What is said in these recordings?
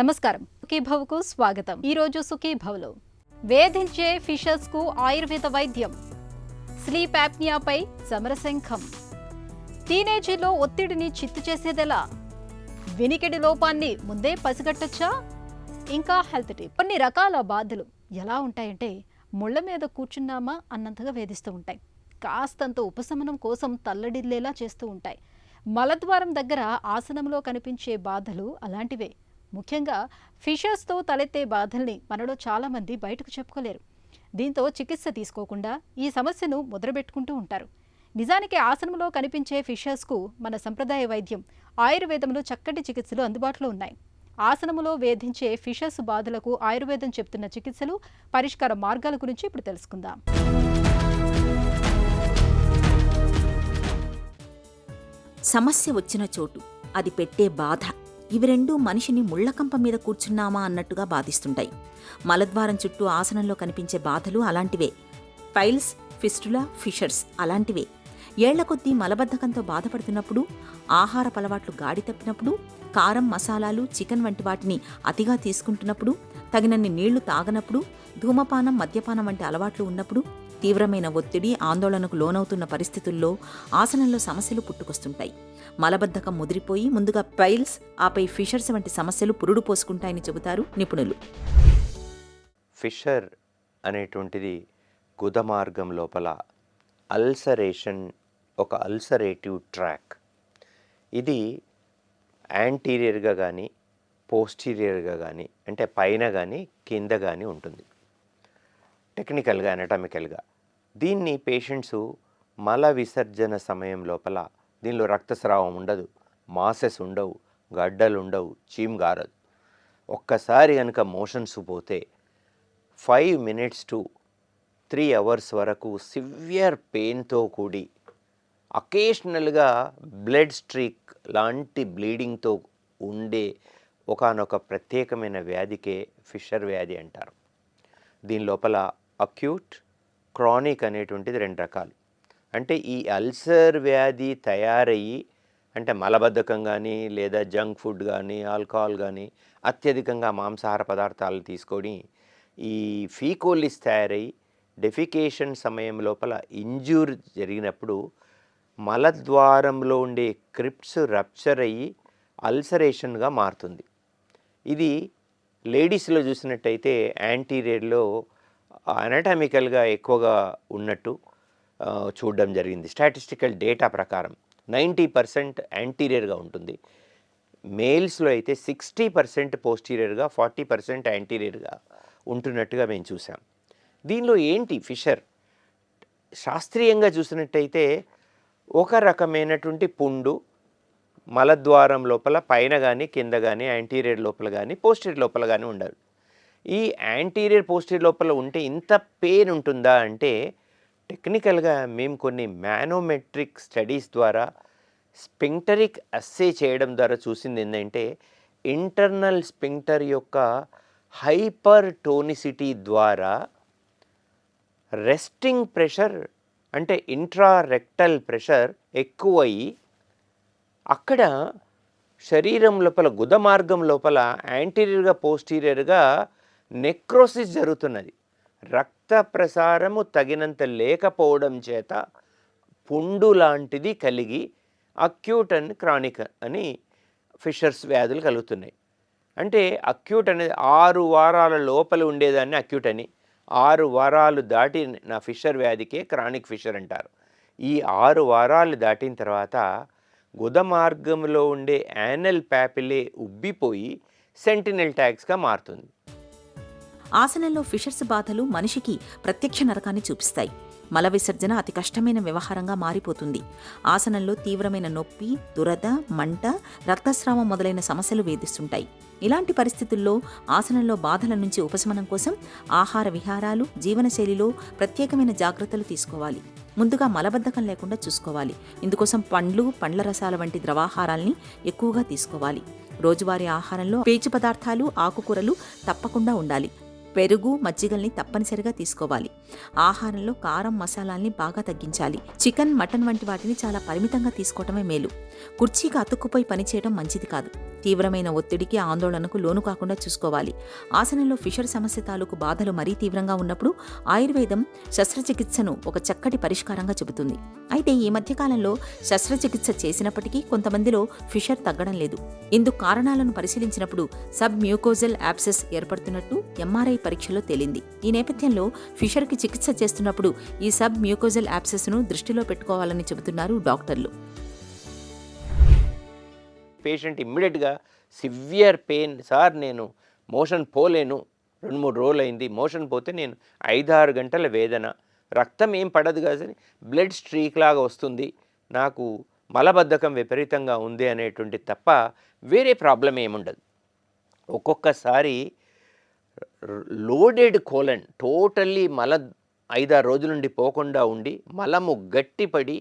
నమస్కారం, సుఖీభవకు స్వాగతం. ఈరోజు సుఖీభవలో వేధించే ఫిషర్స్ కు ఆయుర్వేద వైద్యం, స్లీప్ యాప్నియాపై సమరశంఖం, టీనేజీలో ఒత్తిడిని చిత్తు చేసేదెలా, వినికిడి లోపాన్ని ముందే పసిగట్టొచ్చా, ఇంకా హెల్త్ టిప్. కొన్ని రకాల బాధలు ఎలా ఉంటాయంటే ముళ్ళ మీద కూర్చున్నామా అన్నంతగా వేధిస్తూ ఉంటాయి. కాస్తంత ఉపశమనం కోసం తల్లడిల్లేలా చేస్తూ ఉంటాయి. మలద్వారం దగ్గర ఆసనంలో కనిపించే బాధలు అలాంటివే. ముఖ్యంగా ఫిషర్స్తో తలెత్తే బాధల్ని మనలో చాలామంది బయటకు చెప్పుకోలేరు. దీంతో చికిత్స తీసుకోకుండా ఈ సమస్యను ముద్రబెట్టుకుంటూ ఉంటారు. నిజానికి ఆసనంలో కనిపించే ఫిషర్స్కు మన సంప్రదాయ వైద్యం, ఆయుర్వేదంలో చక్కటి చికిత్సలు అందుబాటులో ఉన్నాయి. ఆసనములో వేధించే ఫిషర్స్ బాధలకు ఆయుర్వేదం చెప్తున్న చికిత్సలు, పరిష్కార మార్గాల గురించి ఇప్పుడు తెలుసుకుందాం. సమస్య వచ్చిన చోటు, అది పెట్టే బాధ, ఇవి రెండూ మనిషిని ముళ్లకంప మీద కూర్చున్నామా అన్నట్టుగా బాధిస్తుంటాయి. మలద్వారం చుట్టూ ఆసనంలో కనిపించే బాధలు అలాంటివే. పైల్స్, ఫిస్టులా, ఫిషర్స్ అలాంటివే. ఏళ్ల కొద్దీ మలబద్ధకంతో బాధపడుతున్నప్పుడు, ఆహారపు అలవాట్లు గాడి తప్పినప్పుడు, కారం, మసాలాలు, చికెన్ వంటి వాటిని అతిగా తీసుకుంటున్నప్పుడు, తగినన్ని నీళ్లు తాగనప్పుడు, ధూమపానం, మద్యపానం వంటి అలవాట్లు ఉన్నప్పుడు, తీవ్రమైన ఒత్తిడి, ఆందోళనకు లోనవుతున్న పరిస్థితుల్లో ఆసనంలో సమస్యలు పుట్టుకొస్తుంటాయి. మలబద్ధకం ముదిరిపోయి ముందుగా పైల్స్, ఆపై ఫిషర్స్ వంటి సమస్యలు పురుడు పోసుకుంటాయని చెబుతారు నిపుణులు. ఫిషర్ అనేటువంటిది గుదమార్గం లోపల అల్సరేషన్, ఒక అల్సరేటివ్ ట్రాక్. ఇది యాంటీరియర్గా కానీ పోస్టీరియర్గా కానీ, అంటే పైన కానీ కింద కానీ ఉంటుంది. టెక్నికల్గా, అనటామికల్గా దీన్ని పేషెంట్స్ మల విసర్జన సమయం లోపల, దీనిలో రక్తస్రావం ఉండదు, మాసెస్ ఉండవు, గడ్డలు ఉండవు, చీమ్ గారదు. ఒక్కసారి కనుక మోషన్స్ పోతే 5 minutes to 3 hours వరకు సివియర్ పెయిన్తో కూడి అకేషనల్గా బ్లడ్ స్ట్రీక్ లాంటి బ్లీడింగ్తో ఉండే ఒకానొక ప్రత్యేకమైన వ్యాధికే ఫిషర్ వ్యాధి అంటారు. దీని లోపల అక్యూట్, క్రానిక్ అనేటువంటిది 2 రకాలు. అంటే ఈ అల్సర్ వ్యాధి తయారయ్యి, అంటే మలబద్ధకం కానీ లేదా జంక్ ఫుడ్ కానీ ఆల్కహాల్ కానీ అత్యధికంగా మాంసాహార పదార్థాలు తీసుకొని ఈ ఫీకోలిస్ తయారయ్యి డెఫికేషన్ సమయం లోపల ఇంజ్యూర్ జరిగినప్పుడు మలద్వారంలో ఉండే క్రిప్ట్స్ రప్చర్ అయ్యి అల్సరేషన్గా మారుతుంది. ఇది లేడీస్లో చూసినట్టయితే యాంటీరియర్లో అనటామికల్గా ఎక్కువగా ఉన్నట్టు చూడడం జరిగింది. స్టాటిస్టికల్ డేటా ప్రకారం 90% యాంటీరియర్గా ఉంటుంది. మేల్స్లో అయితే 60% పోస్టీరియర్గా, 40% యాంటీరియర్గా ఉంటున్నట్టుగా మేము చూసాం. దీనిలో ఏంటి ఫిషర్? శాస్త్రీయంగా చూసినట్టయితే ఒక రకమైనటువంటి పుండు మలద్వారం లోపల పైన కానీ కింద కానీ, యాంటీరియర్ లోపల కానీ పోస్టీరియర్ లోపల కానీ ఉండదు. ఈ యాంటీరియర్ పోస్టీరియర్ లోపల ఉంటే ఇంత పెయిన్ ఉంటుందా అంటే, టెక్నికల్గా మేము కొన్ని మ్యానోమెట్రిక్ స్టడీస్ ద్వారా స్పింక్టరిక్ అస్సే చేయడం ద్వారా చూసింది ఏంటంటే, ఇంటర్నల్ స్పింక్టర్ యొక్క హైపర్ టోనిసిటీ ద్వారా రెస్టింగ్ ప్రెషర్, అంటే ఇంట్రారెక్టల్ ప్రెషర్ ఎక్కువయ్యి అక్కడ శరీరం లోపల గుదమార్గం లోపల యాంటీరియర్గా పోస్టీరియర్గా నెక్రోసిస్ జరుగుతున్నది. రక్త ప్రసారము తగినంత లేకపోవడం చేత పుండు లాంటిది కలిగి అక్యూట్ అండ్ క్రానిక్ అని ఫిషర్స్ వ్యాధులు కలుగుతున్నాయి. అంటే అక్యూట్ అనేది 6 వారాల లోపల ఉండేదాన్ని అక్యూట్ అని, 6 వారాలు దాటి నా ఫిషర్ వ్యాధికే క్రానిక్ ఫిషర్ అంటారు. ఈ 6 వారాలు దాటిన తర్వాత గుదమార్గంలో ఉండే యానల్ ప్యాపిలే ఉబ్బిపోయి సెంటినల్ ట్యాగ్స్గా మారుతుంది. ఆసనంలో ఫిషర్స్ బాధలు మనిషికి ప్రత్యక్ష నరకాన్ని చూపిస్తాయి. మల విసర్జన అతి కష్టమైన వ్యవహారంగా మారిపోతుంది. ఆసనంలో తీవ్రమైన నొప్పి, దురద, మంట, రక్తస్రావం మొదలైన సమస్యలు వేధిస్తుంటాయి. ఇలాంటి పరిస్థితుల్లో ఆసనంలో బాధల నుంచి ఉపశమనం కోసం ఆహార విహారాలు, జీవనశైలిలో ప్రత్యేకమైన జాగ్రత్తలు తీసుకోవాలి. ముందుగా మలబద్ధకం లేకుండా చూసుకోవాలి. ఇందుకోసం పండ్లు, పండ్ల రసాల వంటి ద్రవాహారాల్ని ఎక్కువగా తీసుకోవాలి. రోజువారీ ఆహారంలో పీచు పదార్థాలు, ఆకుకూరలు తప్పకుండా ఉండాలి. పెరుగు, మజ్జిగల్ని తప్పనిసరిగా తీసుకోవాలి. ఆహారంలో కారం మసాలాల్ని బాగా తగ్గించాలి. చికెన్, మటన్ వంటి వాటిని చాలా పరిమితంగా తీసుకోవటమే మేలు. కుర్చీకి అతుక్కుపోయి పనిచేయడం మంచిది కాదు. తీవ్రమైన ఒత్తిడికి, ఆందోళనకు లోను కాకుండా చూసుకోవాలి. ఆసనంలో ఫిషర్ సమస్య తాలూకు బాధలు మరీ తీవ్రంగా ఉన్నప్పుడు ఆయుర్వేదం శస్త్రచికిత్సను ఒక చక్కటి పరిష్కారంగా చెబుతుంది. అయితే ఈ మధ్యకాలంలో శస్త్రచికిత్స చేసినప్పటికీ కొంతమందిలో ఫిషర్ తగ్గడం లేదు. ఇందుకు కారణాలను పరిశీలించినప్పుడు సబ్ మ్యూకోజల్ యాబ్సెస్ ఏర్పడుతున్నట్టు ఎంఆర్ఐ పరీక్షలో తేలింది. ఈ నేపథ్యంలో ఫిషర్కి చికిత్స చేస్తున్నప్పుడు ఈ సబ్ మ్యూకోజల్ యాబ్సెస్ను దృష్టిలో పెట్టుకోవాలని చెబుతున్నారు డాక్టర్లు. పేషెంట్ ఇమ్మీడియట్గా సివియర్ పెయిన్, సార్ నేను మోషన్ పోలేను, 2-3 రోజులు అయింది, మోషన్ పోతే నేను 5-6 గంటల వేదన, రక్తం ఏం పడదు కానీ బ్లడ్ స్ట్రీక్ లాగా వస్తుంది, నాకు మలబద్ధకం విపరీతంగా ఉంది అనేటువంటి తప్ప వేరే ప్రాబ్లం ఏముండదు. ఒక్కొక్కసారి లోడెడ్ కోలన్ టోటల్లీ 5-6 రోజుల నుండి పోకుండా ఉండి మలము గట్టిపడి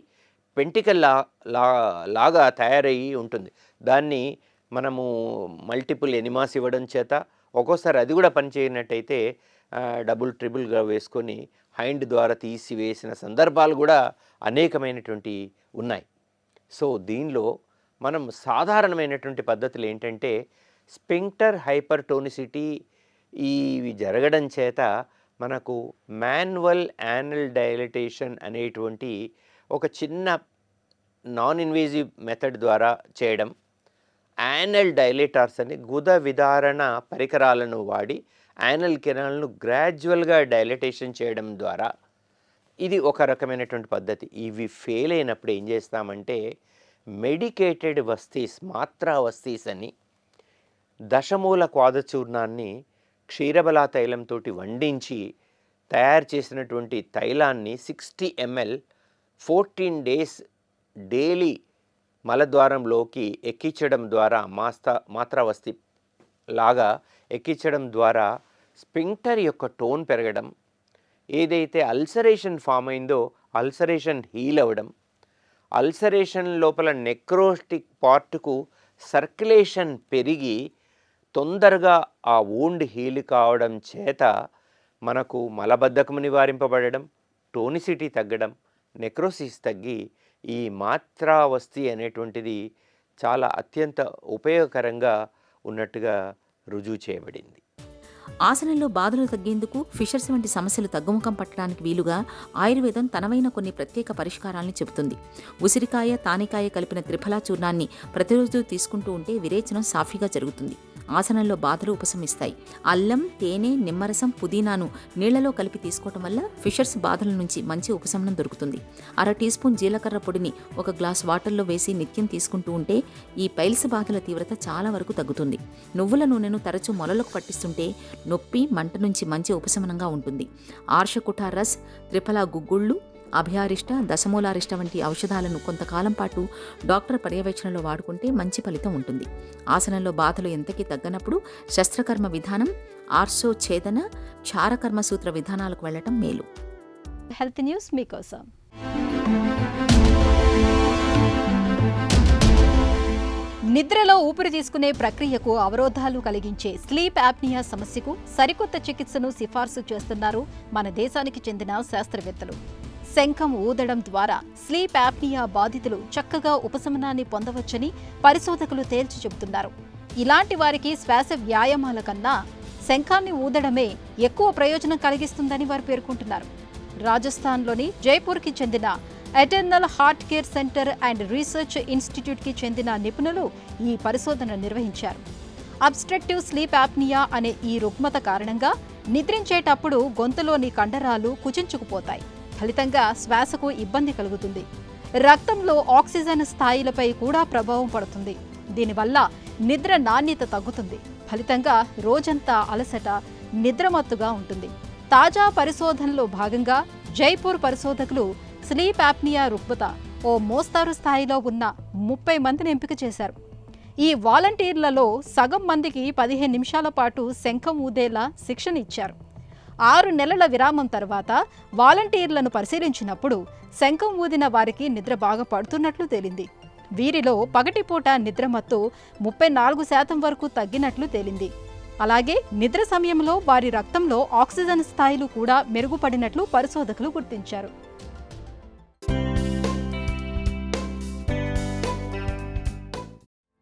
పెంటికల్ లాగా తయారయ్యి ఉంటుంది. దాన్ని మనము మల్టిపుల్ ఎనిమాస్ ఇవ్వడం చేత, ఒక్కోసారి అది కూడా పనిచేయనట్టయితే డబుల్ ట్రిబుల్గా వేసుకొని హైండ్ ద్వారా తీసివేసిన సందర్భాలు కూడా అనేకమైనటువంటి ఉన్నాయి. సో దీనిలో మనం సాధారణమైనటువంటి పద్ధతులు ఏంటంటే స్పింక్టర్ హైపర్టోనిసిటీ ఇవి జరగడం చేత మనకు మాన్యువల్ యానల్ డైలటేషన్ అనేటువంటి ఒక చిన్న నాన్ ఇన్వేజివ్ మెథడ్ ద్వారా చేయడం, యానల్ డైలేటార్స్ అని గుద విదారణ పరికరాలను వాడి యానల్ కెనాల్ను గ్రాడ్యువల్గా డైలటేషన్ చేయడం ద్వారా, ఇది ఒక రకమైనటువంటి పద్ధతి. ఇవి ఫెయిల్ అయినప్పుడు ఏం చేస్తామంటే మెడికేటెడ్ వస్తీస్, మాత్రా వస్తీస్ అని దశమూల క్వాదచూర్ణాన్ని క్షీరబలా తైలంతో వండించి తయారు చేసినటువంటి తైలాన్ని 60 ml 14 days డైలీ మలద్వారంలోకి ఎక్కించడం ద్వారా, మాత్రావస్థి లాగా ఎక్కించడం ద్వారా స్పింక్టర్ యొక్క టోన్ పెరగడం, ఏదైతే అల్సరేషన్ ఫామ్ అయిందో అల్సరేషన్ హీల్ అవ్వడం, అల్సరేషన్ లోపల నెక్రోటిక్ పార్ట్కు సర్క్యులేషన్ పెరిగి తొందరగా ఆ వూండ్ హీల్ కావడం చేత మనకు మలబద్ధకము నివారింపబడడం, టోనిసిటీ తగ్గడం, నెక్రోసిస్ తగ్గి ఈ మాత్రావస్థి అనేటువంటిది చాలా అత్యంత ఉపయోగకరంగా ఉన్నట్టుగా రుజువు చేయబడింది. ఆసనంలో బాధలు తగ్గేందుకు, ఫిషర్స్ వంటి సమస్యలు తగ్గుముఖం పట్టడానికి వీలుగా ఆయుర్వేదం తనవైన కొన్ని ప్రత్యేక పరిష్కారాలను చెబుతుంది. ఉసిరికాయ, తానికాయ కలిపిన త్రిఫలా చూర్ణాన్ని ప్రతిరోజు తీసుకుంటూ ఉంటే విరేచనం సాఫీగా జరుగుతుంది. ఆసనంలో బాధలు ఉపశమిస్తాయి. అల్లం, తేనె, నిమ్మరసం, పుదీనాను నీళ్లలో కలిపి తీసుకోవటం వల్ల ఫిషర్స్ బాధల నుంచి మంచి ఉపశమనం దొరుకుతుంది. 1/2 టీ స్పూన్ జీలకర్ర పొడిని 1 గ్లాస్ వాటర్లో వేసి నిత్యం తీసుకుంటూ ఉంటే ఈ పైల్స్ బాధల తీవ్రత చాలా వరకు తగ్గుతుంది. నువ్వుల నూనెను తరచూ మొలలకు పట్టిస్తుంటే నొప్పి, మంట నుంచి మంచి ఉపశమనంగా ఉంటుంది. ఆర్షకుఠా రస్, త్రిఫలా గుగ్గుళ్ళు, అభయారిష్ట, దశమూలారిష్ట వంటి ఔషధాలను కొంతకాలం పాటు డాక్టర్ పర్యవేక్షణలో వాడుకుంటే మంచి ఫలితం ఉంటుంది. ఆసనంలో బాధలు ఎంతకీ తగ్గనప్పుడు శస్త్రకర్మ విధానం, ఆర్సో ఛేదన, క్షారకర్మ సూత్ర విధానాలకు వెళ్లటం మేలు. హెల్త్ న్యూస్ మీకోసం. నిద్రలో ఊపిరి తీసుకునే ప్రక్రియకు అవరోధాలు కలిగించే స్లీప్ యాప్నియా సమస్యకు సరికొత్త చికిత్సను సిఫార్సు చేస్తున్నారు మన దేశానికి చెందిన శాస్త్రవేత్తలు. శంఖం ఊదడం ద్వారా స్లీప్ యాప్నియా బాధితులు చక్కగా ఉపశమనాన్ని పొందవచ్చని పరిశోధకులు తేల్చి చెబుతున్నారు. ఇలాంటి వారికి శ్వాస వ్యాయామాల కన్నా శంఖాన్ని ఊదడమే ఎక్కువ ప్రయోజనం కలిగిస్తుందని వారు పేర్కొంటున్నారు. రాజస్థాన్లోని జైపూర్కి చెందిన eternal heart care centre and research ఇన్స్టిట్యూట్కి చెందిన నిపుణులు ఈ పరిశోధన నిర్వహించారు. అబ్స్ట్రక్టివ్ స్లీప్ యాప్నియా అనే ఈ రుగ్మత కారణంగా నిద్రించేటప్పుడు గొంతులోని కండరాలు కుచించుకుపోతాయి. ఫలితంగా శ్వాసకు ఇబ్బంది కలుగుతుంది. రక్తంలో ఆక్సిజన్ స్థాయిలపై కూడా ప్రభావం పడుతుంది. దీనివల్ల నిద్ర నాణ్యత తగ్గుతుంది. ఫలితంగా రోజంతా అలసట, నిద్రమత్తుగా ఉంటుంది. తాజా పరిశోధనలో భాగంగా జైపూర్ పరిశోధకులు స్లీప్ యాప్నియా రుగ్మత ఓ మోస్తారు స్థాయిలో ఉన్న 30 మందిని ఎంపిక చేశారు. ఈ వాలంటీర్లలో సగం మందికి 15 నిమిషాల పాటు శంఖం ఊదేలా శిక్షణ ఇచ్చారు. 6 నెలల విరామం తర్వాత వాలంటీర్లను పరిశీలించినప్పుడు శంఖం ఊదిన వారికి నిద్ర బాగా పడుతున్నట్లు తేలింది. వీరిలో పగటిపూట నిద్రమత్తు 34% వరకు తగ్గినట్లు తేలింది. అలాగే నిద్ర సమయంలో వారి రక్తంలో ఆక్సిజన్ స్థాయిలు కూడా మెరుగుపడినట్లు పరిశోధకులు గుర్తించారు.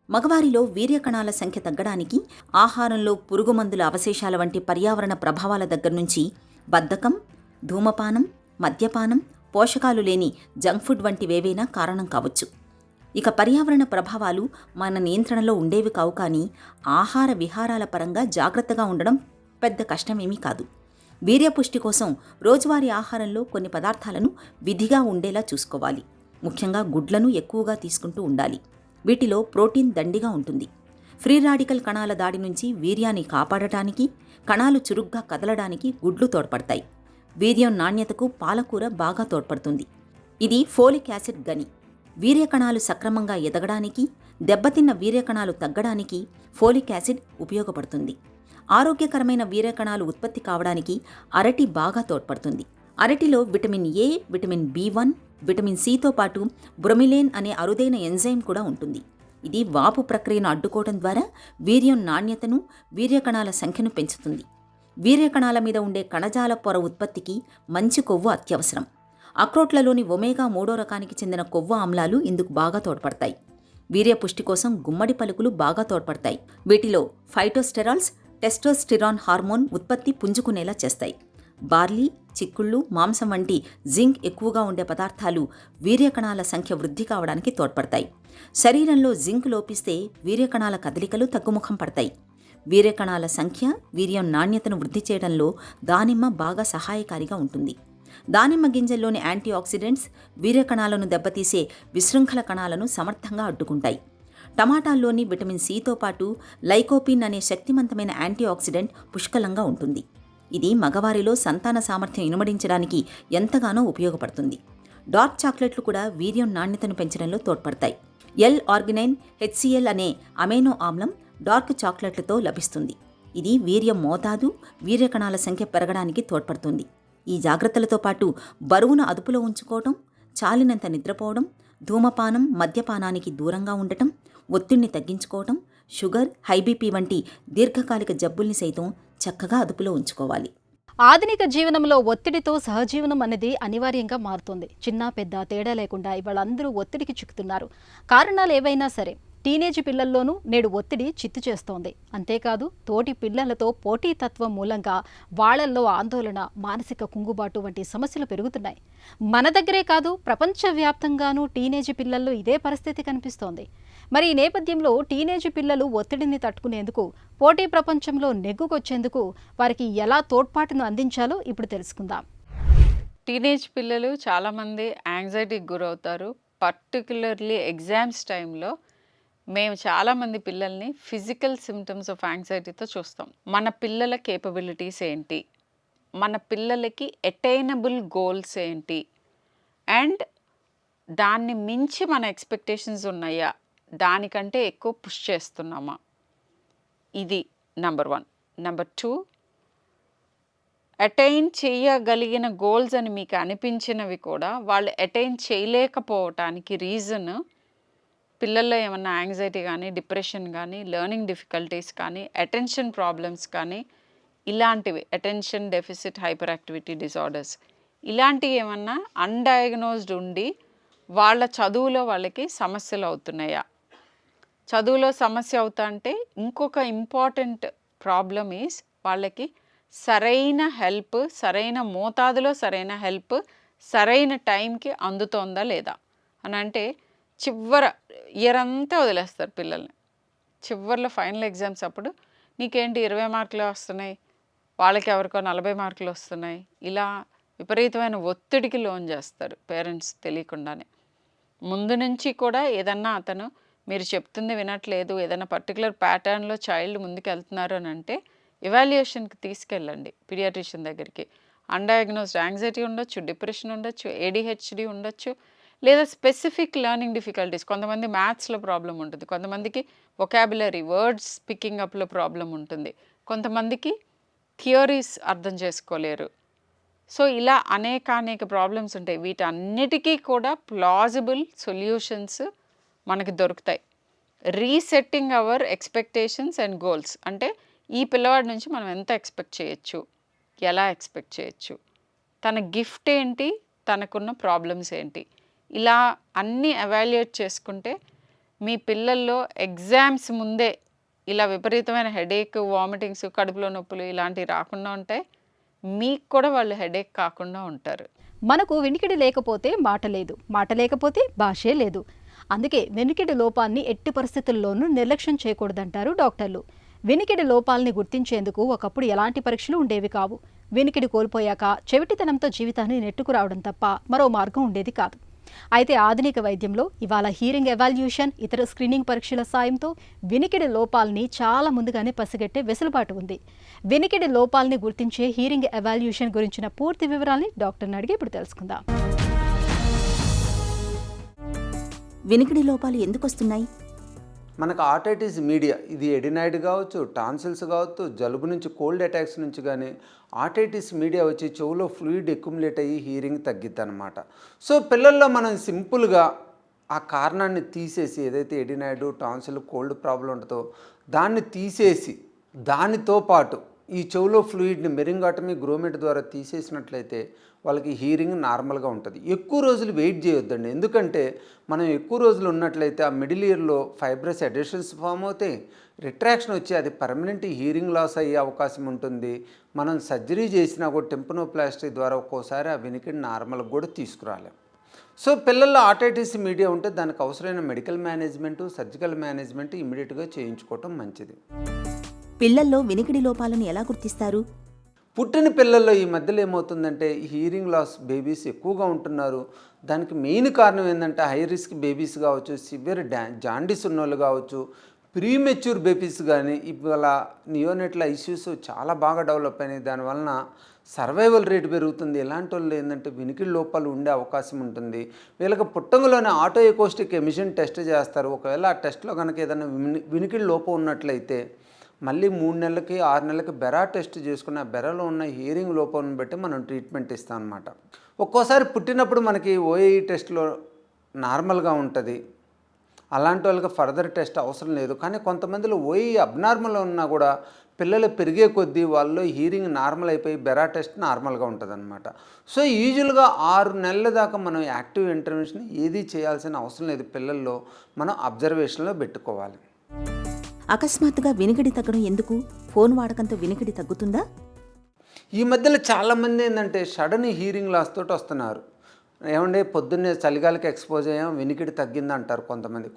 మగవారిలో వీర్యకణాల సంఖ్య తగ్గడానికి ఆహారంలో పురుగుమందుల అవశేషాల వంటి పర్యావరణ ప్రభావాల దగ్గర నుంచి బద్ధకం, ధూమపానం, మద్యపానం, పోషకాలు లేని జంక్ ఫుడ్ వంటివేవైనా కారణం కావచ్చు. ఇక పర్యావరణ ప్రభావాలు మన నియంత్రణలో ఉండేవి కావు, కానీ ఆహార విహారాల పరంగా జాగ్రత్తగా ఉండడం పెద్ద కష్టమేమీ కాదు. వీర్యపుష్టి కోసం రోజువారీ ఆహారంలో కొన్ని పదార్థాలను విధిగా ఉండేలా చూసుకోవాలి. ముఖ్యంగా గుడ్లను ఎక్కువగా తీసుకుంటూ ఉండాలి. వీటిలో ప్రోటీన్ దండిగా ఉంటుంది. ఫ్రీ రాడికల్ కణాల దాడి నుంచి వీర్యాన్ని కాపాడటానికి, కణాలు చురుగ్గా కదలడానికి గుడ్లు తోడ్పడతాయి. వీర్యం నాణ్యతకు పాలకూర బాగా తోడ్పడుతుంది. ఇది ఫోలిక్ యాసిడ్ గని. వీర్యకణాలు సక్రమంగా ఎదగడానికి, దెబ్బతిన్న వీర్యకణాలు తగ్గడానికి ఫోలిక్ యాసిడ్ ఉపయోగపడుతుంది. ఆరోగ్యకరమైన వీర్యకణాలు ఉత్పత్తి కావడానికి అరటి బాగా తోడ్పడుతుంది. అరటిలో vitamin A, vitamin B1, vitamin సితో పాటు బ్రొమిలేన్ అనే అరుదైన ఎంజైమ్ కూడా ఉంటుంది. ఇది వాపు ప్రక్రియను అడ్డుకోవడం ద్వారా వీర్యం నాణ్యతను, వీర్యకణాల సంఖ్యను పెంచుతుంది. వీర్యకణాల మీద ఉండే కణజాల పొర ఉత్పత్తికి మంచి కొవ్వు అత్యవసరం. అక్రోట్లలోని ఒమేగా 3వ రకానికి చెందిన కొవ్వు ఆమ్లాలు ఇందుకు బాగా తోడ్పడతాయి. వీర్యపుష్టి కోసం గుమ్మడి పలుకులు బాగా తోడ్పడతాయి. వీటిలో ఫైటోస్టెరాల్స్, టెస్టోస్టిరాన్ హార్మోన్ ఉత్పత్తి పుంజుకునేలా చేస్తాయి. బార్లీ, చిక్కుళ్ళు, మాంసం వంటి జింక్ ఎక్కువగా ఉండే పదార్థాలు వీర్యకణాల సంఖ్య వృద్ధి కావడానికి తోడ్పడతాయి. శరీరంలో జింక్ లోపిస్తే వీర్యకణాల కదలికలు తగ్గుముఖం పడతాయి. వీర్యకణాల సంఖ్య, వీర్యం నాణ్యతను వృద్ధి చేయడంలో దానిమ్మ బాగా సహాయకారిగా ఉంటుంది. దానిమ్మ గింజల్లోని యాంటీ ఆక్సిడెంట్స్ వీర్యకణాలను దెబ్బతీసే విశృంఖల కణాలను సమర్థంగా అడ్డుకుంటాయి. టమాటాల్లోని విటమిన్ సితో పాటు లైకోపిన్ అనే శక్తివంతమైన యాంటీ ఆక్సిడెంట్ పుష్కలంగా ఉంటుంది. ఇది మగవారిలో సంతాన సామర్థ్యం ఇనుమడించడానికి ఎంతగానో ఉపయోగపడుతుంది. డార్క్ చాక్లెట్లు కూడా వీర్యం నాణ్యతను పెంచడంలో తోడ్పడతాయి. L-ఆర్గినైన్ HCl అనే అమైనో ఆమ్లం డార్క్ చాక్లెట్లతో లభిస్తుంది. ఇది వీర్యం మోతాదు, వీర్యకణాల సంఖ్య పెరగడానికి తోడ్పడుతుంది. ఈ జాగ్రత్తలతో పాటు బరువును అదుపులో ఉంచుకోవడం, చాలినంత నిద్రపోవడం, ధూమపానం, మద్యపానానికి దూరంగా ఉండటం, ఒత్తిడిని తగ్గించుకోవటం, షుగర్, హై బీపీ వంటి దీర్ఘకాలిక జబ్బుల్ని సైతం చక్కగా అదుపులో ఉంచుకోవాలి. ఆధునిక జీవనంలో ఒత్తిడితో సహజీవనం అనేది అనివార్యంగా మారుతోంది. చిన్న పెద్ద తేడా లేకుండా ఇవాళ అందరూ ఒత్తిడికి చిక్కుతున్నారు. కారణాలు ఏవైనా సరే టీనేజ్ పిల్లల్లోనూ నేడు ఒత్తిడి చిత్తు చేస్తోంది. అంతేకాదు తోటి పిల్లలతో పోటీతత్వం మూలంగా వాళ్లల్లో ఆందోళన, మానసిక కుంగుబాటు వంటి సమస్యలు పెరుగుతున్నాయి. మన దగ్గరే కాదు ప్రపంచవ్యాప్తంగానూ టీనేజ్ పిల్లల్లో ఇదే పరిస్థితి కనిపిస్తోంది. మరి ఈ నేపథ్యంలో టీనేజ్ పిల్లలు ఒత్తిడిని తట్టుకునేందుకు, పోటీ ప్రపంచంలో నెగ్గుకొచ్చేందుకు వారికి ఎలా తోడ్పాటును అందించాలో ఇప్పుడు తెలుసుకుందాం. టీనేజ్ పిల్లలు చాలామంది యాంగ్జైటీకి గురవుతారు. పర్టికులర్లీ ఎగ్జామ్స్ టైంలో మేము చాలామంది పిల్లల్ని ఫిజికల్ సిమ్టమ్స్ ఆఫ్ యాంగ్జైటీతో చూస్తాం. మన పిల్లల కేపబిలిటీస్ ఏంటి, మన పిల్లలకి అటైనబుల్ గోల్స్ ఏంటి, అండ్ దాన్ని మించి మన ఎక్స్పెక్టేషన్స్ ఉన్నాయా, దానికంటే ఎక్కువ పుష్ చేస్తున్నామా, ఇది నెంబర్ 1. నెంబర్ 2, అటైన్ చేయగలిగిన గోల్స్ అని మీకు అనిపించినవి కూడా వాళ్ళు అటైన్ చేయలేకపోవటానికి రీజన్ పిల్లల్లో ఏమన్నా యాంగ్జైటీ కానీ, డిప్రెషన్ కానీ, లెర్నింగ్ డిఫికల్టీస్ కానీ, అటెన్షన్ ప్రాబ్లమ్స్ కానీ, ఇలాంటివి attention deficit hyper activity disorders ఇలాంటివి ఏమన్నా అన్డయాగ్నోజ్డ్ ఉండి వాళ్ళ చదువులో వాళ్ళకి సమస్యలు అవుతున్నాయా? చదువులో సమస్య అవుతా అంటే ఇంకొక ఇంపార్టెంట్ ప్రాబ్లమ్ ఈజ్ వాళ్ళకి సరైన హెల్ప్, సరైన మోతాదులో సరైన హెల్ప్ సరైన టైంకి అందుతోందా లేదా అని. అంటే చివర ఇయర్ అంతా వదిలేస్తారు పిల్లల్ని. చివరిలో ఫైనల్ ఎగ్జామ్స్ అప్పుడు నీకేంటి 20 మార్కులు వస్తున్నాయి, వాళ్ళకి ఎవరికో 40 మార్కులు వస్తున్నాయి, ఇలా విపరీతమైన ఒత్తిడికి లోన్ చేస్తారు పేరెంట్స్ తెలియకుండానే. ముందు నుంచి కూడా ఏదన్నా అతను మీరు చెప్తుంది వినట్లేదు, ఏదైనా పర్టికులర్ ప్యాటర్న్లో చైల్డ్ ముందుకు వెళ్తున్నారు అని అంటే ఎవాల్యుయేషన్కి తీసుకెళ్ళండి పీడియాట్రిషియన్ దగ్గరికి. అన్డయాగ్నోస్డ్ యాంగ్జైటీ ఉండొచ్చు, డిప్రెషన్ ఉండొచ్చు, ADHD ఉండొచ్చు, లేదా స్పెసిఫిక్ లెర్నింగ్ డిఫికల్టీస్. కొంతమంది మ్యాథ్స్లో ప్రాబ్లం ఉంటుంది, కొంతమందికి వొకాబులరీ వర్డ్స్ పికింగ్ అప్లో ప్రాబ్లం ఉంటుంది, కొంతమందికి థియరీస్ అర్థం చేసుకోలేరు. సో ఇలా అనేక ప్రాబ్లమ్స్ ఉంటాయి. వీటన్నిటికీ కూడా ప్లాజిబుల్ సొల్యూషన్స్ మనకి దొరుకుతాయి. Resetting our expectations and goals అంటే ఈ పిల్లవాడి నుంచి మనం ఎంత ఎక్స్పెక్ట్ చేయొచ్చు, ఎలా ఎక్స్పెక్ట్ చేయొచ్చు, తన గిఫ్ట్ ఏంటి, తనకున్న ప్రాబ్లమ్స్ ఏంటి, ఇలా అన్నీ ఎవాల్యుయేట్ చేసుకుంటే మీ పిల్లల్లో ఎగ్జామ్స్ ముందే ఇలా విపరీతమైన హెడేక్, వామిటింగ్స్, కడుపులో నొప్పులు ఇలాంటివి రాకుండా ఉంటాయి. మీకు కూడా వాళ్ళు హెడేక్ కాకుండా ఉంటారు. మనకు వినికిడి లేకపోతే మాట లేదు, మాట లేకపోతే భాషే లేదు. అందుకే వినికిడి లోపాన్ని ఎట్టి పరిస్థితుల్లోనూ నిర్లక్ష్యం చేయకూడదంటారు డాక్టర్లు. వినికిడి లోపాలని గుర్తించేందుకు ఒకప్పుడు ఎలాంటి పరీక్షలు ఉండేవి కావు. వినికిడి కోల్పోయాక చెవిటితనంతో జీవితాన్ని నెట్టుకురావడం తప్ప మరో మార్గం ఉండేది కాదు. అయితే ఆధునిక వైద్యంలో ఇవాళ హీరింగ్ ఎవాల్యూషన్, ఇతర స్క్రీనింగ్ పరీక్షల సాయంతో వినికిడి లోపాలని చాలా ముందుగానే పసిగట్టే వెసులుబాటు ఉంది. వినికిడి లోపాలని గుర్తించే హీరింగ్ ఎవాల్యూషన్ గురించిన పూర్తి వివరాల్ని డాక్టర్ని అడిగి ఇప్పుడు తెలుసుకుందాం. వినికిడి లోపాలు ఎందుకు వస్తున్నాయి? మనకు ఆటైటిస్ మీడియా, ఇది ఎడినాయిడ్ కావచ్చు, టాన్సిల్స్ కావచ్చు, జలుబు నుంచి, కోల్డ్ అటాక్స్ నుంచి కానీ ఆటైటిస్ మీడియా వచ్చి చెవులో ఫ్లూయిడ్ ఎక్యుములేట్ అయ్యి హీరింగ్ తగ్గిద్ది అనమాట. సో పిల్లల్లో మనం సింపుల్గా ఆ కారణాన్ని తీసేసి, ఏదైతే ఎడినాయిడ్, టాన్సిల్, కోల్డ్ ప్రాబ్లం ఉంటుందో దాన్ని తీసేసి, దానితో పాటు ఈ చెవులో ఫ్లూయిడ్ని మెరింగాటమీ, గ్రోమెట్ ద్వారా తీసేసినట్లయితే వాళ్ళకి హీరింగ్ నార్మల్గా ఉంటుంది. ఎక్కువ రోజులు వెయిట్ చేయొద్దండి. ఎందుకంటే మనం ఎక్కువ రోజులు ఉన్నట్లయితే ఆ మిడిల్ ఇయర్లో ఫైబ్రస్ అడెషన్స్ ఫామ్ అవుతాయి, రిట్రాక్షన్ వచ్చి అది పర్మనెంట్ హీరింగ్ లాస్ అయ్యే అవకాశం ఉంటుంది. మనం సర్జరీ చేసినా కూడా టెంపనోప్లాస్టీ ద్వారా ఒక్కోసారి ఆ వినికిడి నార్మల్గా కూడా తీసుకురాలేం. సో పిల్లల్లో ఆటైటిస్ మీడియా ఉంటే దానికి అవసరమైన మెడికల్ మేనేజ్మెంటు, సర్జికల్ మేనేజ్మెంట్ ఇమ్మీడియట్గా చేయించుకోవటం మంచిది. పిల్లల్లో వినికిడి లోపాలను ఎలా గుర్తిస్తారు? పుట్టిన పిల్లల్లో ఈ మధ్యలో ఏమవుతుందంటే హీరింగ్ లాస్ బేబీస్ ఎక్కువగా ఉంటున్నారు. దానికి మెయిన్ కారణం ఏంటంటే హై రిస్క్ బేబీస్ కావచ్చు, సివియర్ జాండీస్ ఉన్నోళ్ళు కావచ్చు, ప్రీమెచ్యూర్ బేబీస్ కానీ ఇవాళ నియోనెట్ల ఇష్యూస్ చాలా బాగా డెవలప్ అయినాయి. దానివలన సర్వైవల్ రేట్ పెరుగుతుంది. ఇలాంటి వాళ్ళు ఏంటంటే వినికిడి లోపాలు ఉండే అవకాశం ఉంటుంది. వీళ్ళకి పుట్టంలోనే ఆటో ఎకోస్టిక్ ఎమిషన్ టెస్ట్ చేస్తారు. ఒకవేళ ఆ టెస్ట్లో కనుక ఏదైనా వినికిడి లోపం ఉన్నట్లయితే మళ్ళీ 3 నెలలకి 6 నెలలకి బెరా టెస్ట్ చేసుకుని ఆ బెరాలో ఉన్న హీరింగ్ లోపం బట్టి మనం ట్రీట్మెంట్ ఇస్తాం అన్నమాట. ఒక్కోసారి పుట్టినప్పుడు మనకి ఓఏఈ టెస్ట్లో నార్మల్గా ఉంటుంది. అలాంటి వాళ్ళకి ఫర్దర్ టెస్ట్ అవసరం లేదు. కానీ కొంతమందిలో ఓఏఈ అబ్నార్మల్ ఉన్నా కూడా పిల్లలు పెరిగే కొద్దీ వాళ్ళలో హీరింగ్ నార్మల్ అయిపోయి బెరా టెస్ట్ నార్మల్గా ఉంటుంది అనమాట. సో యూజువల్గా 6 నెలల దాకా మనం యాక్టివ్ ఇంటర్వెన్షన్ ఏది చేయాల్సిన అవసరం లేదు. పిల్లల్లో మనం అబ్జర్వేషన్లో పెట్టుకోవాలి. అకస్మాత్తుగా వినికిడి తగ్గడం ఎందుకు? ఫోన్ వాడకంతో వినికిడి తగ్గుతుందా? ఈ మధ్యలో చాలామంది ఏంటంటే సడన్ హీరింగ్ లాస్ తోటి వస్తున్నారు. ఏమంటే పొద్దున్నే చలిగాలికి ఎక్స్పోజ్ అయ్యాం, వినికిడి తగ్గింది అంటారు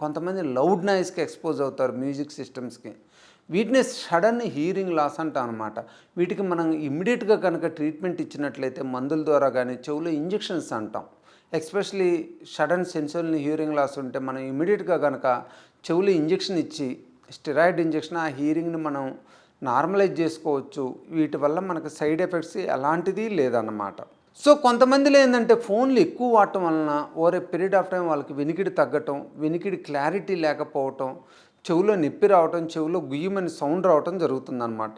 కొంతమంది లౌడ్ నాయిస్కి ఎక్స్పోజ్ అవుతారు, మ్యూజిక్ సిస్టమ్స్కి. వీటిని సడన్ హీరింగ్ లాస్ అంటాం అనమాట. వీటికి మనం ఇమ్మీడియట్గా కనుక ట్రీట్మెంట్ ఇచ్చినట్లయితే మందుల ద్వారా కానీ చెవులో ఇంజెక్షన్స్ అంటాం. Especially sudden sensorineural hearing loss ఉంటే మనం ఇమ్మీడియట్గా కనుక చెవులో ఇంజెక్షన్ ఇచ్చి, స్టెరాయిడ్ ఇంజెక్షన్, ఆ హీరింగ్ని మనం నార్మలైజ్ చేసుకోవచ్చు. వీటి వల్ల మనకు సైడ్ ఎఫెక్ట్స్ ఎలాంటిది లేదన్నమాట. సో కొంతమందిలో ఏంటంటే ఫోన్లు ఎక్కువ వాడటం వలన over a period of time వాళ్ళకి వినికిడి తగ్గటం, వినికిడి క్లారిటీ లేకపోవటం, చెవులో నొప్పి రావటం, చెవులో గుయ్యమని సౌండ్ రావటం జరుగుతుందన్నమాట.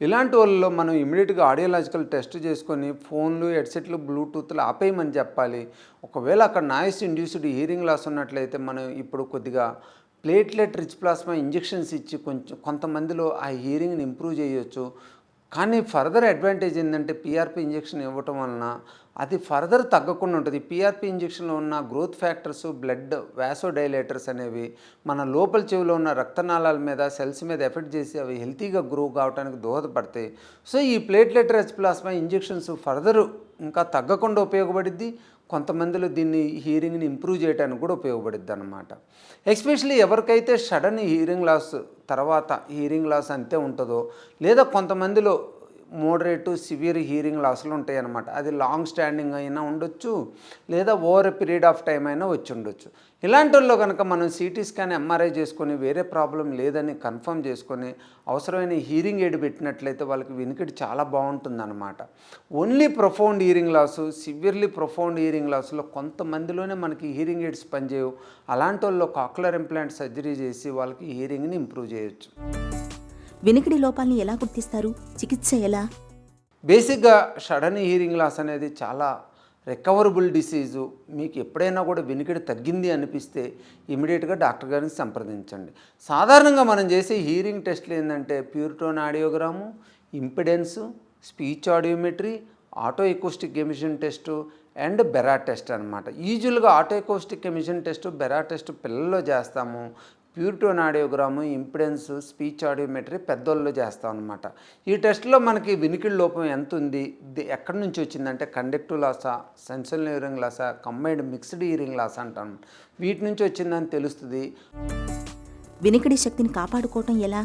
ఇలాంటి వాళ్ళలో మనం ఇమీడియట్గా ఆడియోలాజికల్ టెస్ట్ చేసుకొని ఫోన్లు, హెడ్సెట్లు, బ్లూటూత్లు ఆపేయమని చెప్పాలి. ఒకవేళ అక్కడ నాయిస్ ఇండ్యూస్డ్ హీరింగ్ లాస్ ఉన్నట్లయితే మనం ఇప్పుడు కొద్దిగా ప్లేట్లెట్ రిచ్ ప్లాస్మా ఇంజెక్షన్స్ ఇచ్చి కొంతమందిలో ఆ హీరింగ్ని ఇంప్రూవ్ చేయొచ్చు. కానీ ఫర్దర్ అడ్వాంటేజ్ ఏంటంటే పీఆర్పీ ఇంజెక్షన్ ఇవ్వటం వలన అది ఫర్దర్ తగ్గకుండా ఉంటుంది. పీఆర్పీ ఇంజెక్షన్లో ఉన్న గ్రోత్ ఫ్యాక్టర్స్, బ్లడ్ వాసోడైలేటర్స్ అనేవి మన లోపల చెవిలో ఉన్న రక్తనాళాల మీద, సెల్స్ మీద ఎఫెక్ట్ చేసి అవి హెల్తీగా గ్రో కావడానికి దోహదపడతాయి. సో ఈ platelet rich plasma injections further ఇంకా తగ్గకుండా ఉపయోగపడిద్ది. కొంతమందిలో దీన్ని హీరింగ్ని ఇంప్రూవ్ చేయడానికి కూడా ఉపయోగపడుద్ది అన్నమాట. ఎస్పెషలీ ఎవరికైతే సడన్ హీరింగ్ లాస్ తర్వాత హీరింగ్ లాస్ అంతే ఉంటుందో, లేదా కొంతమందిలో మోడరేట్ సివియర్ హీరింగ్ లాస్లు ఉంటాయి అన్నమాట. అది లాంగ్ స్టాండింగ్ అయినా ఉండొచ్చు, లేదా ఓవర్ పీరియడ్ ఆఫ్ టైం అయినా వచ్చి ఉండొచ్చు. ఇలాంటి వాళ్ళు కనుక మనం సిటీ స్కాన్, ఎంఆర్ఐ చేసుకొని వేరే ప్రాబ్లం లేదని కన్ఫర్మ్ చేసుకొని అవసరమైన హీరింగ్ ఎయిడ్ పెట్టినట్లయితే వాళ్ళకి వినికిడి చాలా బాగుంటుందన్నమాట. Only profound hearing loss, severely profound hearing లాస్లో కొంతమందిలోనే మనకి హీరింగ్ ఎయిడ్స్ పనిచేయవు. అలాంటి వాళ్ళు కాక్యులర్ ఇంప్లాంట్ సర్జరీ చేసి వాళ్ళకి హీరింగ్ని ఇంప్రూవ్ చేయొచ్చు. వినికిడి లోపాలని ఎలా గుర్తిస్తారు? చికిత్స ఎలా? బేసిక్గా సడన్ హీరింగ్ లాస్ అనేది చాలా రికవరబుల్ డిసీజు, మీకు ఎప్పుడైనా కూడా వినికిడి తగ్గింది అనిపిస్తే ఇమీడియట్గా డాక్టర్ గారిని సంప్రదించండి. సాధారణంగా మనం చేసే హీరింగ్ టెస్ట్లు ఏంటంటే pure tone audiogram, impedance, speech audiometry, oto acoustic emission test and BERA test అనమాట. యూజువల్గా oto acoustic emission test, BERA test పిల్లల్లో చేస్తాము. Pure tone audiogram, impedance, speech audiometry పెద్దోళ్ళు చేస్తాం అనమాట. ఈ టెస్ట్లో మనకి వినికిడి లోపం ఎంత ఉంది, ఎక్కడి నుంచి వచ్చిందంటే కండక్టివ్ లాసా, సెన్సరీ హియరింగ్ లాసా, కంబైన్డ్ మిక్స్డ్ హియరింగ్ లాస్ అంటాం, వీటి నుంచి వచ్చిందని తెలుస్తుంది. వినికిడి శక్తిని కాపాడుకోవటం ఎలా?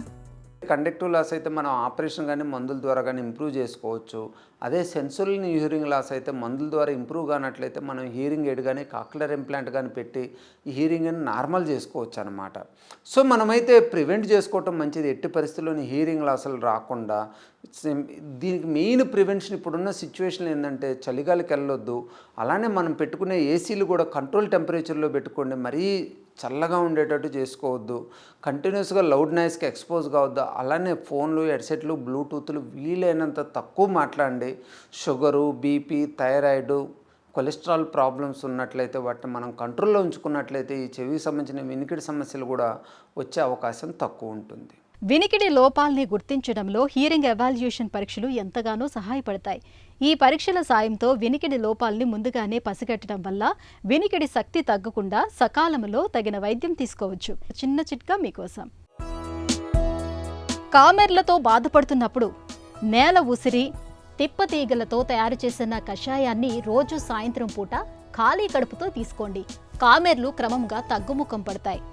కండక్టివ్ లాస్ అయితే మనం ఆపరేషన్ కానీ మందుల ద్వారా కానీ ఇంప్రూవ్ చేసుకోవచ్చు. అదే సెన్సరీ హియరింగ్ లాస్ అయితే మందుల ద్వారా ఇంప్రూవ్ కానట్లయితే మనం హీరింగ్ ఎయిడ్ కానీ కాక్యులర్ ఇంప్లాంట్ కానీ పెట్టి ఈ హీరింగ్ని నార్మల్ చేసుకోవచ్చు అనమాట. సో మనమైతే ప్రివెంట్ చేసుకోవటం మంచిది. ఎట్టి పరిస్థితుల్లోని హీరింగ్ లాసులు రాకుండా. దీనికి మెయిన్ ప్రివెన్షన్ ఇప్పుడున్న సిచ్యువేషన్ ఏంటంటే చలిగాలికి వెళ్ళొద్దు. అలానే మనం పెట్టుకునే ఏసీలు కూడా కంట్రోల్ టెంపరేచర్లో పెట్టుకోండి. మరీ చల్లగా ఉండేటట్టు చేసుకోవద్దు. కంటిన్యూస్గా లౌడ్ నాయిస్కి ఎక్స్పోజ్ కావద్దు. అలానే ఫోన్లు, హెడ్సెట్లు, బ్లూటూత్లు వీలైనంత తక్కువ మాట్లాడండి. Sugar, BP, thyroid, cholesterol problems ఉన్నట్లయితే వాటిని మనం కంట్రోల్లో ఉంచుకున్నట్లయితే ఈ చెవికి సంబంధించిన వినికిడి సమస్యలు కూడా వచ్చే అవకాశం తక్కువ ఉంటుంది. వినికిడి లోపాల్ని గుర్తించడంలో హీరింగ్ ఎవాల్యుయేషన్ పరీక్షలు ఎంతగానో సహాయపడతాయి. ఈ పరీక్షల సాయంతో వినికిడి లోపాల్ని ముందుగానే పసిగట్టడం వల్ల వినికిడి శక్తి తగ్గకుండా సకాలంలో తగిన వైద్యం తీసుకోవచ్చు. చిన్న చిట్కా మీకోసం. కామెర్లతో బాధపడుతున్నప్పుడు నేల ఉసిరి, తిప్పతీగలతో తయారు చేసిన కషాయాన్ని రోజు సాయంత్రం పూట ఖాళీ కడుపుతో తీసుకోండి. కామెర్లు క్రమంగా తగ్గుముఖం పడతాయి.